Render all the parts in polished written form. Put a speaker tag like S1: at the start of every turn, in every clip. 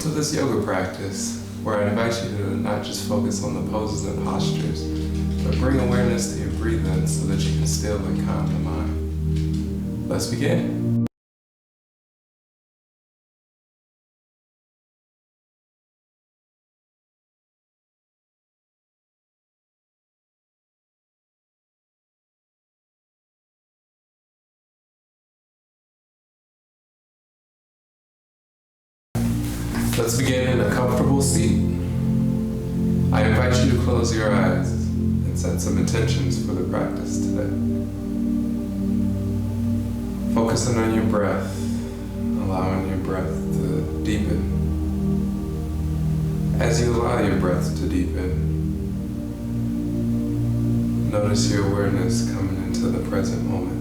S1: to this yoga practice where I invite you to not just focus on the poses and postures, but bring awareness to your breathing so that you can still and calm the mind. Let's begin. Let's begin in a comfortable seat. I invite you to close your eyes and set some intentions for the practice today. Focusing on your breath, allowing your breath to deepen. As you allow your breath to deepen, notice your awareness coming into the present moment.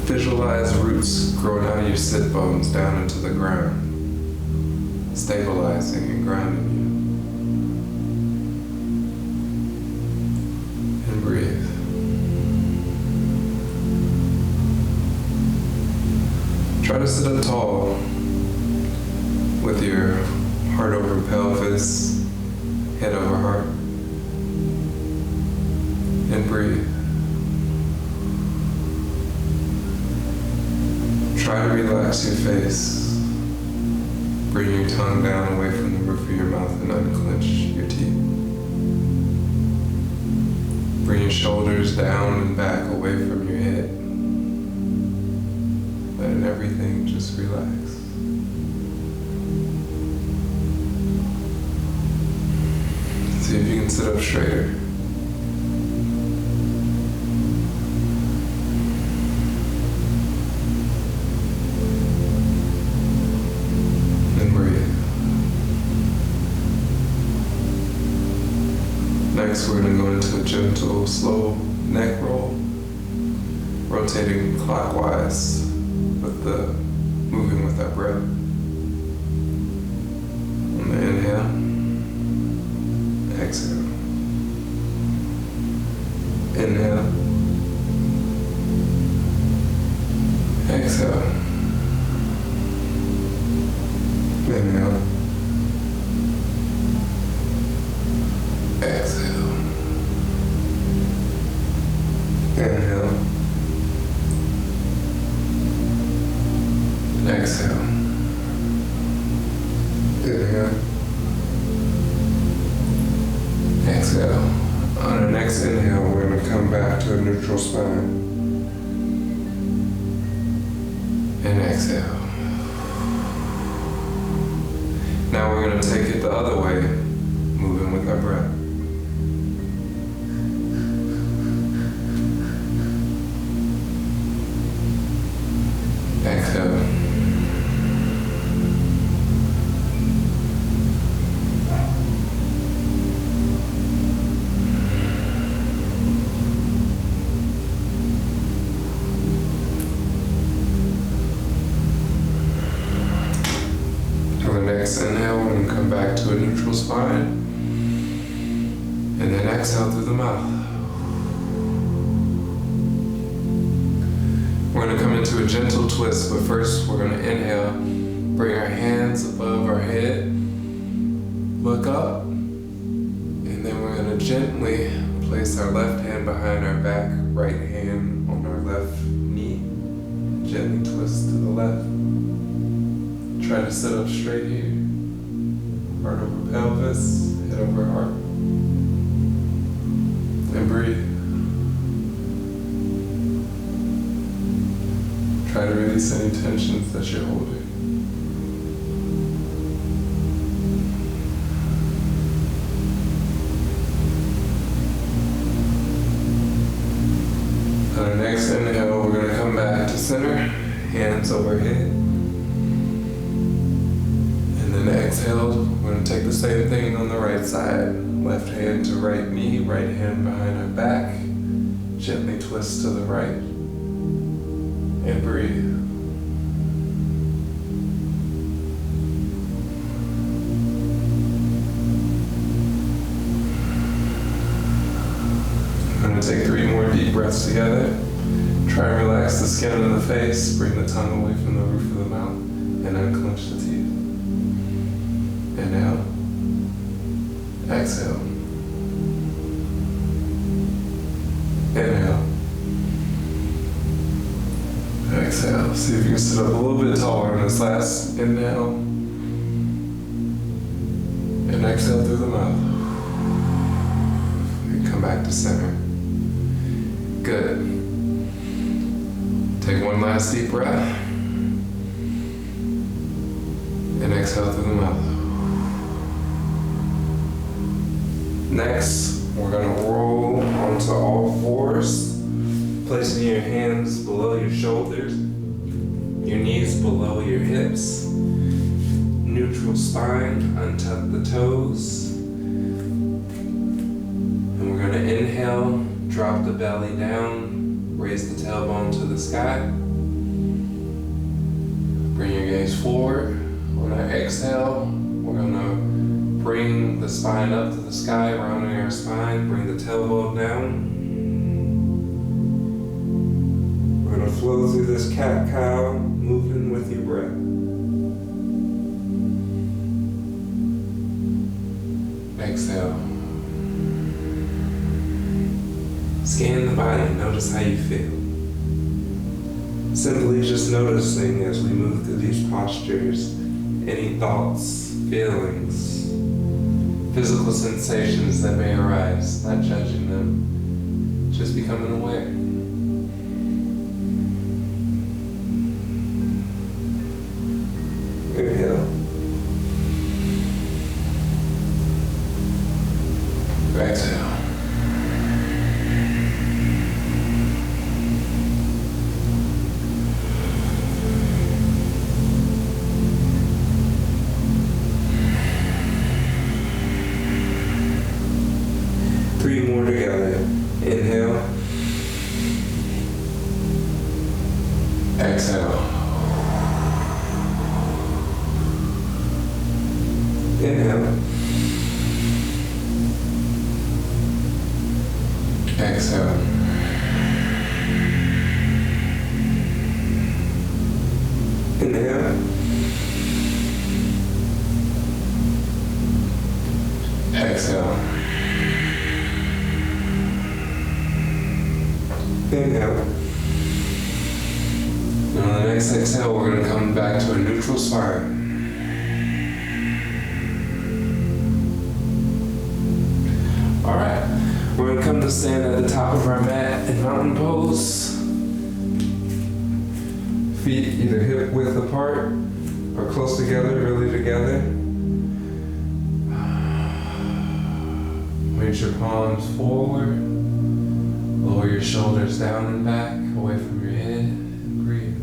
S1: Visualize roots growing out of your sit bones down into the ground, stabilizing and grounding you. And breathe. Try to sit up tall with your heart over pelvis, head over heart. And breathe. Try to relax your face. Bring your tongue down away from the roof of your mouth and unclench your teeth. Bring your shoulders down and back away from your head. Letting everything just relax. See if you can sit up straighter. Next, we're going to go into a gentle, slow neck roll, rotating clockwise moving with our breath. On the inhale, exhale. Inhale, exhale. Inhale, exhale. Inhale. Exhale. Inhale. Exhale. On our next inhale, we're going to come back to a neutral spine. And exhale. Now we're going to take it the other way, moving with our breath. Exhale. On the next inhale, we're going to come back to a neutral spine. And then exhale through the mouth. We're going to come into a gentle twist, but first we're going to inhale, bring our hands above our head, look up, and then we're going to gently place our left hand behind our back, right hand on our left knee, gently twist to the left. Try to sit up straight here, heart over pelvis, head over heart, and breathe. Try to release any tensions that you're holding. On our next inhale, we're going to come back to center, hands overhead. And then exhale, we're going to take the same thing on the right side. Left hand to right knee, right hand behind our back. Gently twist to the right. And breathe. going to take 3 more deep breaths together. Try and relax the skin of the face. Bring the tongue away from the roof of the mouth and unclench the teeth. Inhale. Exhale. Inhale. Exhale. See if you can sit up a little bit taller on this last inhale. And exhale through the mouth. And come back to center. Good. Take one last deep breath. And exhale through the mouth. Next, we're going to roll onto all fours, placing your hands below your shoulders, your knees below your hips, neutral spine, untuck the toes. And we're going to inhale, drop the belly down, raise the tailbone to the sky. Bring your gaze forward. On our exhale, we're going to bring the spine up to the sky, rounding our spine, bring the tailbone down. We're going to flow through this cat-cow, moving with your breath. Exhale. Scan the body, notice how you feel. Simply just noticing as we move through these postures, any thoughts, feelings, physical sensations that may arise, not judging them, just becoming aware. Inhale. Exhale. Three more together. Inhale. Exhale. Inhale. Exhale. Inhale. Exhale. Inhale. And on the next exhale, we're going to come back to a neutral spine. Alright, we're going to come to stand at the top of our mat in mountain pose. Feet either hip width apart or close together, really together. Reach your palms forward. Lower your shoulders down and back, away from your head, and breathe.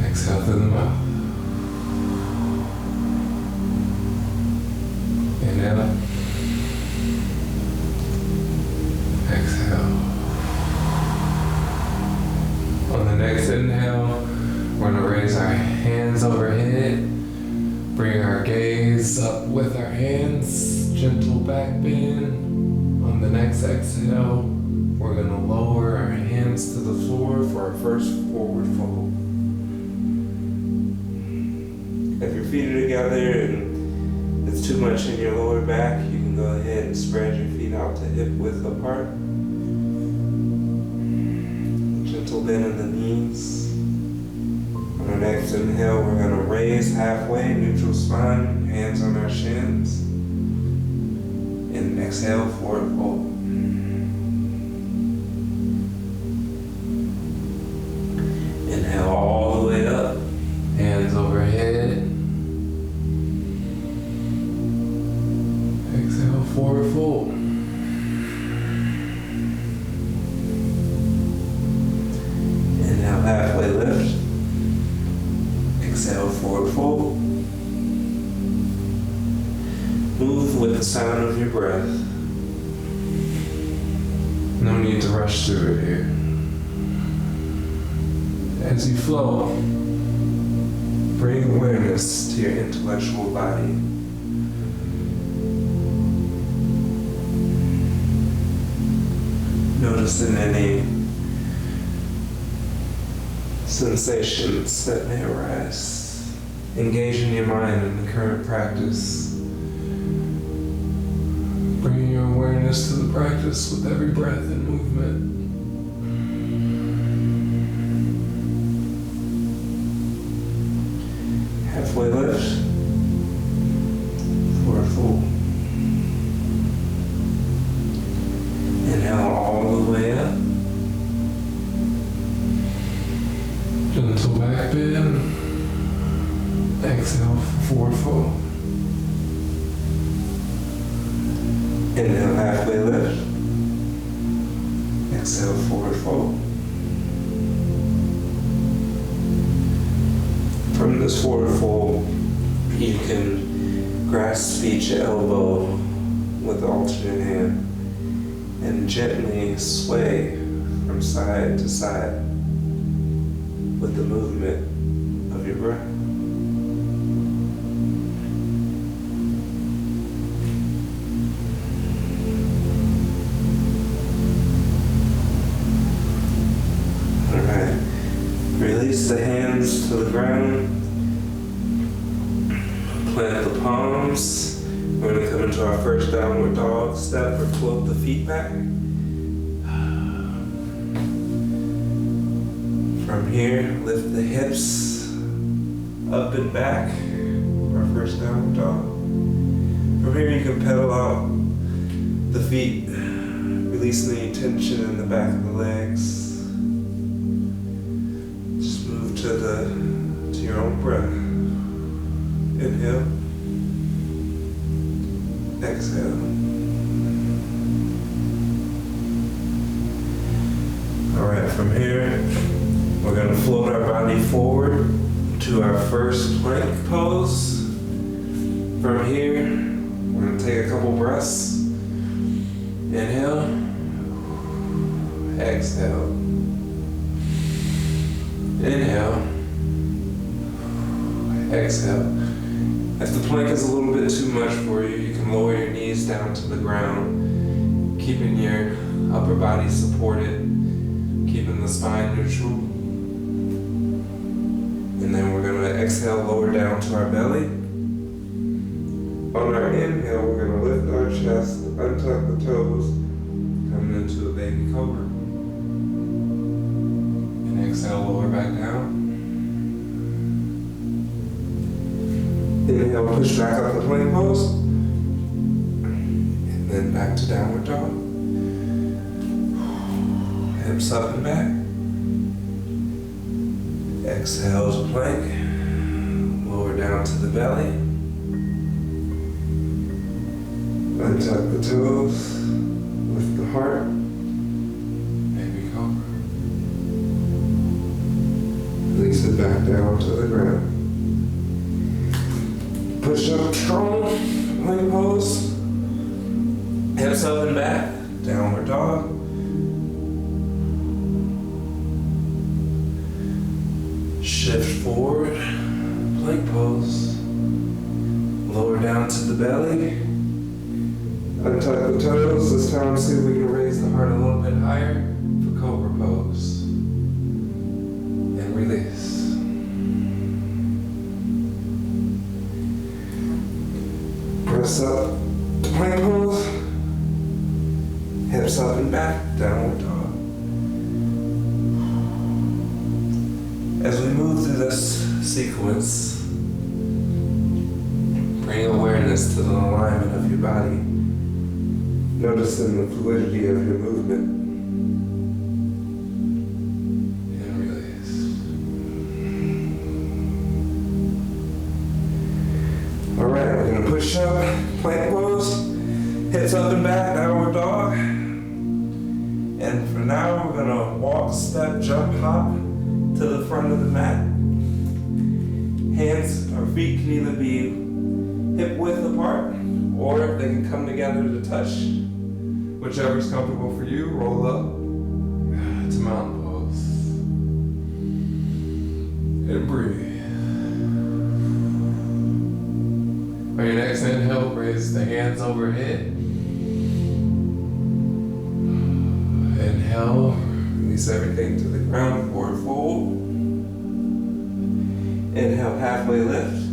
S1: Exhale through the mouth. Inhale. Exhale. On the next inhale, we're going to raise our hands overhead, bring our gaze up with our hands. Gentle back bend. On the next exhale, we're going to lower our hands to the floor for our first forward fold. If your feet are together and it's too much in your lower back, you can go ahead and spread your feet out to hip width apart. Gentle bend in the knees. On our next inhale, we're going to raise halfway, neutral spine, hands on our shins. And exhale, forward fold. Inhale all the way up, hands overhead. Exhale, forward fold. Inhale, halfway lift. Exhale, forward fold. Move with the sound of your breath. No need to rush through it here. As you flow, bring awareness to your intellectual body. Noticing any sensations that may arise. Engaging your mind in the current practice. Bringing your awareness to the practice with every breath and movement. Halfway lift for a full. Inhale all the way up. Gentle back bend. Exhale for forward fold. Inhale, halfway lift. Exhale, forward fold. From this forward fold, you can grasp each elbow with the alternate hand and gently sway from side to side with the movement of your breath. Release the hands to the ground. Plant the palms. We're going to come into our first downward dog step or float the feet back. From here, lift the hips up and back. Our first downward dog. From here, you can pedal out the feet, releasing any tension in the back of the legs. To your own breath. Inhale. Exhale. Alright, from here, we're going to float our body forward to our first plank pose. From here, we're going to take a couple breaths. Inhale. Exhale. Inhale. Exhale. If the plank is a little bit too much for you, you can lower your knees down to the ground, keeping your upper body supported, keeping the spine neutral. And then we're going to exhale, lower down to our belly. On our inhale, we're going to lift our chest, untuck the toes, coming into a baby cobra. Exhale, lower back down. Inhale, push back up the plank pose. And then back to downward dog. Hips up and back. Exhale to plank. Lower down to the belly. Untuck the toes. Lift the heart. Baby cobra. Release it back down to the ground. Push up strong, plank pose. Hips up and back, downward dog. Shift forward, plank pose. Lower down to the belly. Untuck the toes. This time see if we can raise the heart a little bit higher for cobra pose. And release. Press up to plank pose. Hips up and back, downward dog. As we move through this sequence, bring awareness to the alignment of your body. Noticing the fluidity of your movement. And release. Alright, we're going to push up, plank pose, hips up and back, downward dog. And for now, we're going to walk, step, jump, hop to the front of the mat. Hands or feet can either be hip width apart, or they can come together to touch. Whichever's comfortable for you, roll up to mountain pose. And breathe. On your next inhale, raise the hands overhead. Inhale Release everything to the ground, forward fold. Inhale, halfway lift.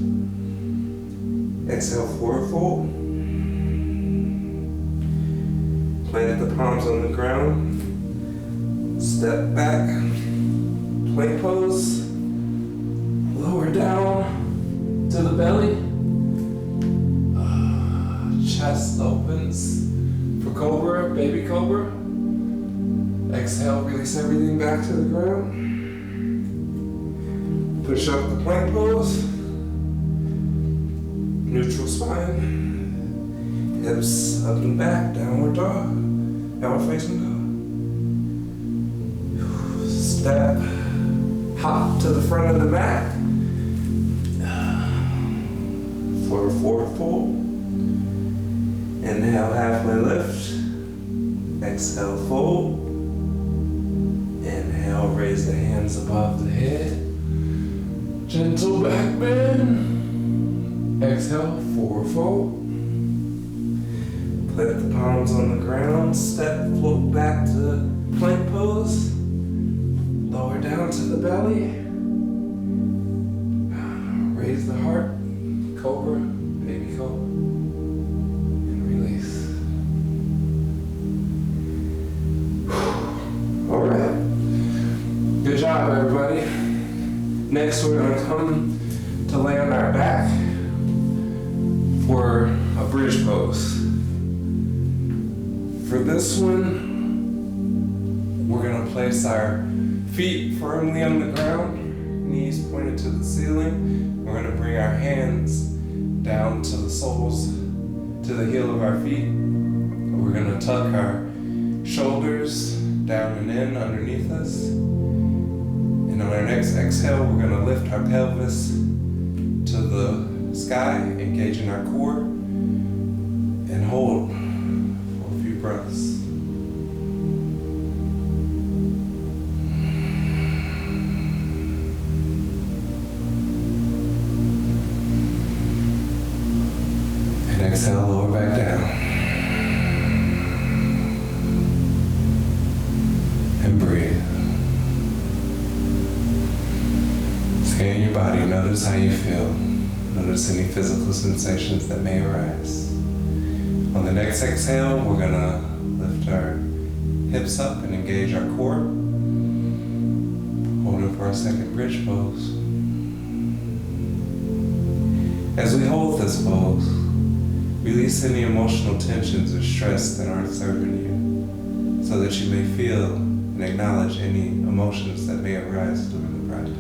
S1: Exhale, forward fold. Plant the palms on the ground. Step back, plank pose. Lower down to the belly. Chest opens for cobra, baby cobra. Exhale, release everything back to the ground. Push up the plank pose. Neutral spine. Hips up and back, downward dog. Downward facing dog. Step, hop to the front of the mat. Forward fold. Inhale, halfway lift. Exhale, fold. Inhale, raise the hands above the head. Gentle back bend. Exhale, forward fold. Plant the palms on the ground. Step, float back to plank pose. Lower down to the belly. Raise the heart. Cobra, baby cobra. And release. All right. Good job, everybody. Next, we're going to come to lay on our back for a bridge pose. For this one, we're going to place our feet firmly on the ground, knees pointed to the ceiling. We're going to bring our hands down to the soles, to the heel of our feet. We're going to tuck our shoulders down and in underneath us. And on our next exhale, we're going to lift our pelvis to the sky, engaging our core, and hold for a few breaths. And exhale, lower back down. And breathe. Scan your body, notice how you feel. Notice any physical sensations that may arise. On the next exhale, we're gonna lift our hips up and engage our core. Holding for our second bridge pose. As we hold this pose, release any emotional tensions or stress that aren't serving you, so that you may feel and acknowledge any emotions that may arise during the practice.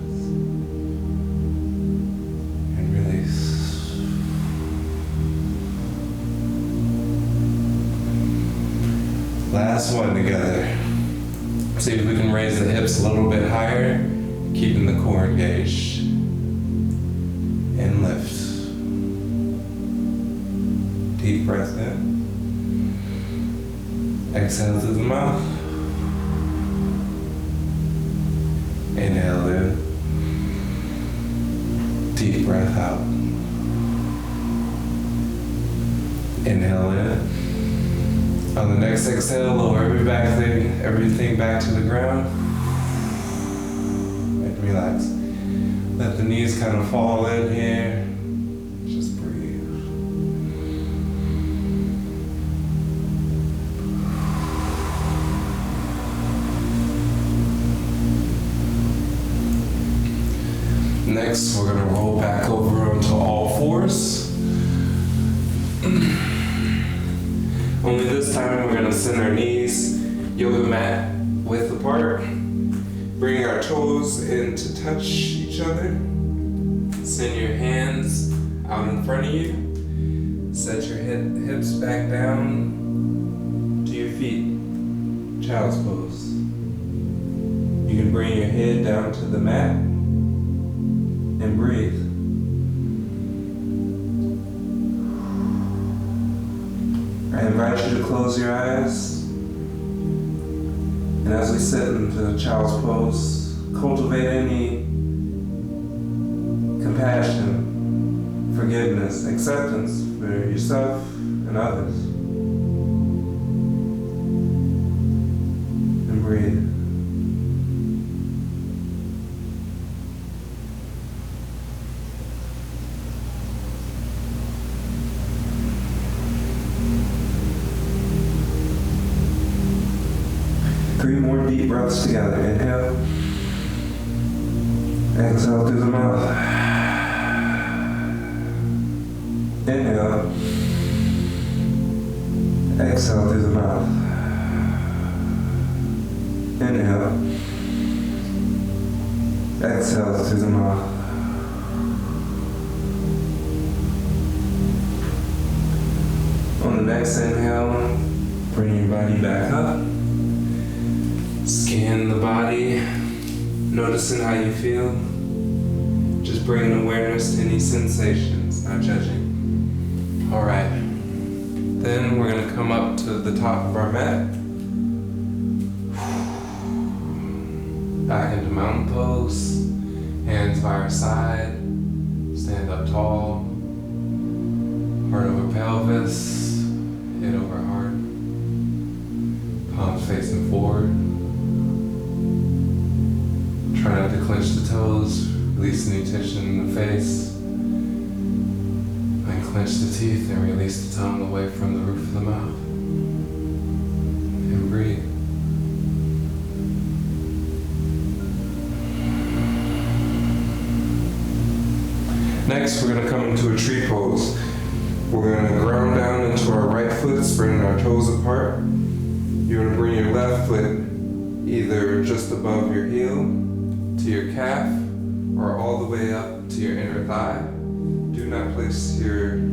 S1: Last one together. See if we can raise the hips a little bit higher, keeping the core engaged. And lift. Deep breath in. Exhale through the mouth. Inhale in. Deep breath out. Inhale in. On the next exhale, lower everything back to the ground. And relax. Let the knees kind of fall in here. Just breathe. Next, we're going to roll back over onto all fours. Only this time we're going to send our knees yoga mat width apart. Bring our toes in to touch each other. Send your hands out in front of you. Set your hips back down to your feet. Child's pose. You can bring your head down to the mat and breathe. I invite you to close your eyes, and as we sit into child's pose, cultivate any compassion, forgiveness, acceptance for yourself and others. And breathe. 3 more deep breaths together. Inhale. Exhale through the mouth. Inhale. Exhale through the mouth. Inhale. Exhale through the mouth. On the next inhale, bring your body back up. Scan the body, noticing how you feel. Just bringing awareness to any sensations, not judging. All right. Then we're going to come up to the top of our mat. Back into mountain pose. Hands by our side. Stand up tall. Heart over pelvis. Head over heart. Palms facing forward. Try not to clench the toes. Release any tension in the face. Clench the teeth and release the tongue away from the roof of the mouth. And breathe. Next, we're going to come into a tree pose. We're going to ground down into our right foot, spreading our toes apart. You're going to bring your left foot either just above your heel to your calf or all the way up to your inner thigh.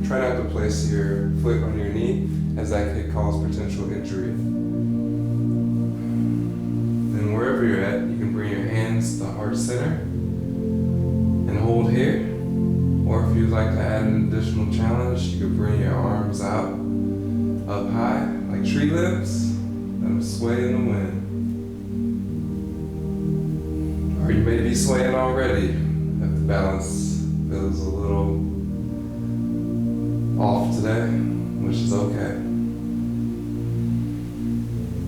S1: Try not to place your foot on your knee, as that could cause potential injury. Then wherever you're at, you can bring your hands to heart center and hold here. Or if you'd like to add an additional challenge, you can bring your arms out up high, like tree limbs, let them sway in the wind. Or you may be swaying already, if the balance feels a little off today, which is okay.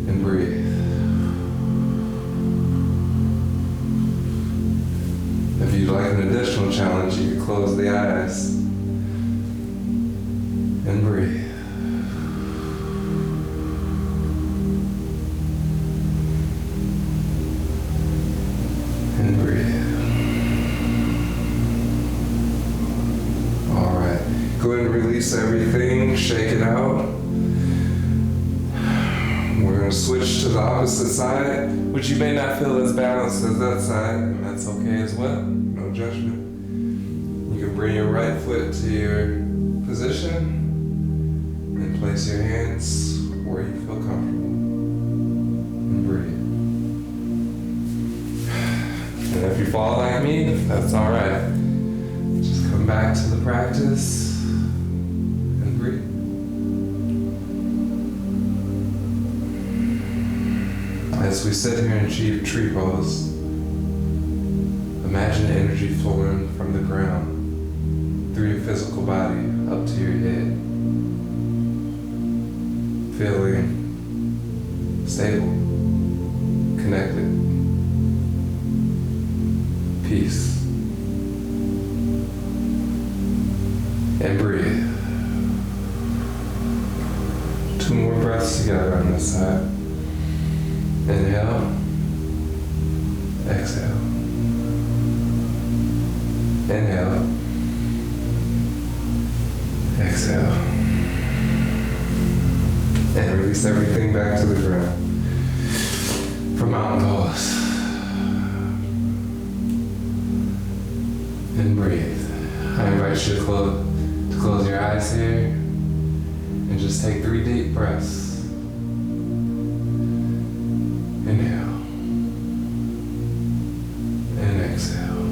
S1: And breathe. If you'd like an additional challenge, you can close the eyes and breathe. And breathe. Go ahead and release everything, shake it out. We're going to switch to the opposite side, which you may not feel as balanced as that side, and that's okay as well. No judgment. You can bring your right foot to your position and place your hands where you feel comfortable. And breathe. And if you fall like me, that's all right. Just come back to the practice. Breathe. As we sit here in tree pose, imagine energy flowing from the ground through your physical body up to your head, feeling stable, connected, peace, and breathe. 2 more breaths together on this side. Inhale. Exhale. Inhale. Exhale. And release everything back to the ground. For mountain pose. And breathe. I invite you to close your eyes here. And just take 3 deep breaths. Inhale. And exhale.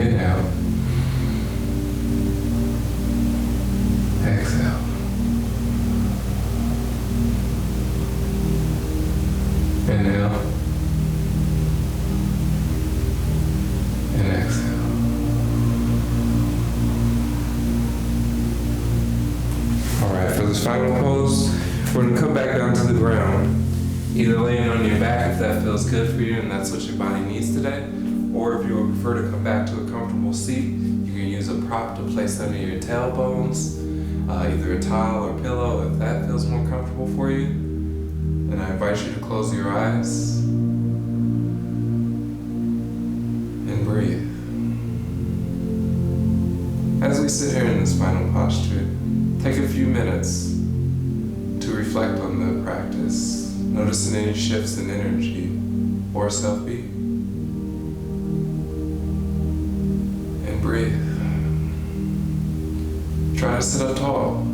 S1: Inhale. Exhale. Inhale. And exhale. For this final pose, we're going to come back down to the ground, either laying on your back if that feels good for you and that's what your body needs today, or if you would prefer to come back to a comfortable seat, you can use a prop to place under your tailbones. either a towel or pillow if that feels more comfortable for you. And I invite you to close your eyes and breathe. As we sit here in this final posture, take a few minutes to reflect on the practice, noticing any shifts in energy or self-being. And breathe. Try to sit up tall.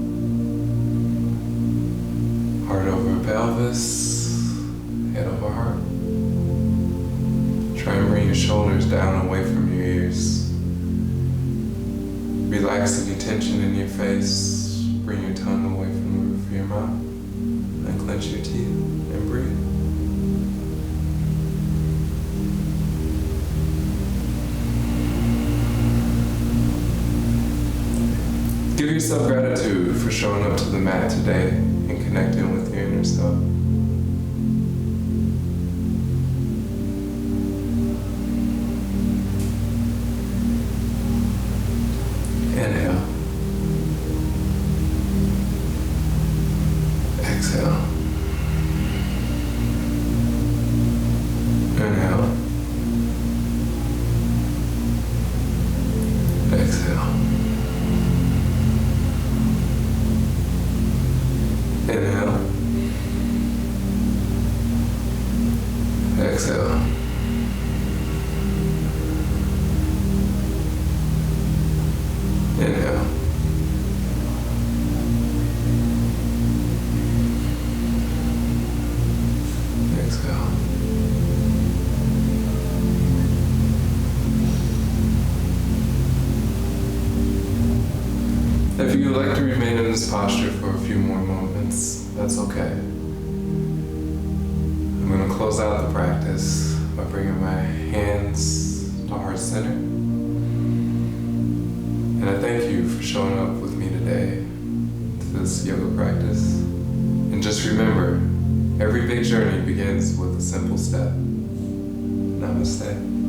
S1: Heart over pelvis, head over heart. Try and bring your shoulders down away from your ears. Relax any tension in your face. Bring your tongue away from the roof of your mouth. Unclench your teeth and breathe. Give yourself gratitude for showing up to the mat today and connecting with your inner self. Inhale. Exhale. Inhale. Exhale. Inhale. Exhale. Inhale. Exhale. If you would like to remain in this posture for a few more moments, that's okay. I'm going to close out the practice by bringing my hands to heart center. And I thank you for showing up with me today to this yoga practice. And just remember, every big journey begins with a simple step. Namaste.